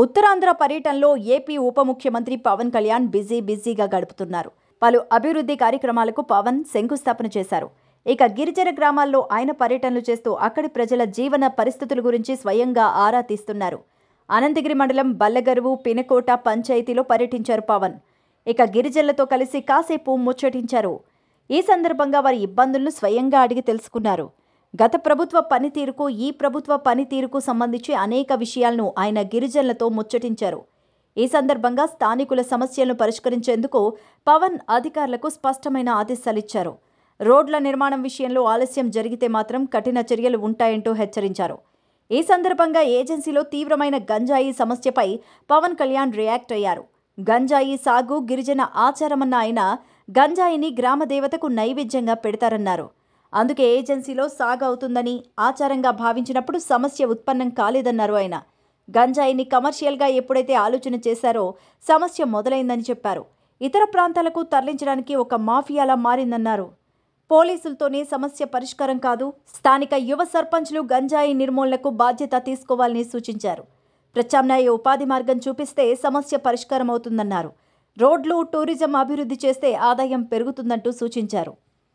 ఉత్తరాంధ్ర పర్యటనలో ఏపీ ఉప ముఖ్యమంత్రి పవన్ కళ్యాణ్ బిజీగా గడుపుతున్నారు. పలు అభివృద్ధి కార్యక్రమాలకు పవన్ శంకుస్థాపన చేశారు. ఇక గిరిజన గ్రామాల్లో ఆయన పర్యటనలు చేస్తూ అక్కడి ప్రజల జీవన పరిస్థితుల గురించి స్వయంగా ఆరా తీస్తున్నారు. అనంతగిరి మండలం బల్లగరువు పినకోట పంచాయతీలో పర్యటించారు పవన్. ఇక గిరిజనులతో కలిసి కాసేపు ముచ్చటించారు. ఈ సందర్భంగా వారి ఇబ్బందులను స్వయంగా అడిగి తెలుసుకున్నారు. గత ప్రభుత్వ పనితీరుకు ఈ ప్రభుత్వ పనితీరుకు సంబంధించి అనేక విషయాలను ఆయన గిరిజనులతో ముచ్చటించారు. ఈ సందర్భంగా స్థానికుల సమస్యలను పరిష్కరించేందుకు పవన్ అధికారులకు స్పష్టమైన ఆదేశాలిచ్చారు. రోడ్ల నిర్మాణం విషయంలో ఆలస్యం జరిగితే మాత్రం కఠిన చర్యలు ఉంటాయంటూ హెచ్చరించారు. ఈ సందర్భంగా ఏజెన్సీలో తీవ్రమైన గంజాయి సమస్యపై పవన్ కళ్యాణ్ రియాక్ట్ అయ్యారు. గంజాయి సాగు గిరిజన ఆచారమన్న ఆయన గంజాయిని గ్రామదేవతకు నైవేద్యంగా పెడతారన్నారు. అందుకే ఏజెన్సీలో సాగు అవుతుందని ఆచారంగా భావించినప్పుడు సమస్య ఉత్పన్నం కాలేదన్నారు ఆయన. గంజాయిని కమర్షియల్గా ఎప్పుడైతే ఆలోచన చేశారో సమస్య మొదలైందని చెప్పారు. ఇతర ప్రాంతాలకు తరలించడానికి ఒక మాఫియాలా మారిందన్నారు. పోలీసులతోనే సమస్య పరిష్కారం కాదు, స్థానిక యువ సర్పంచ్లు గంజాయి నిర్మూలనకు బాధ్యత తీసుకోవాలని సూచించారు. ప్రత్యామ్నాయ ఉపాధి మార్గం చూపిస్తే సమస్య పరిష్కారం అవుతుందన్నారు. రోడ్లు, టూరిజం అభివృద్ధి చేస్తే ఆదాయం పెరుగుతుందంటూ సూచించారు.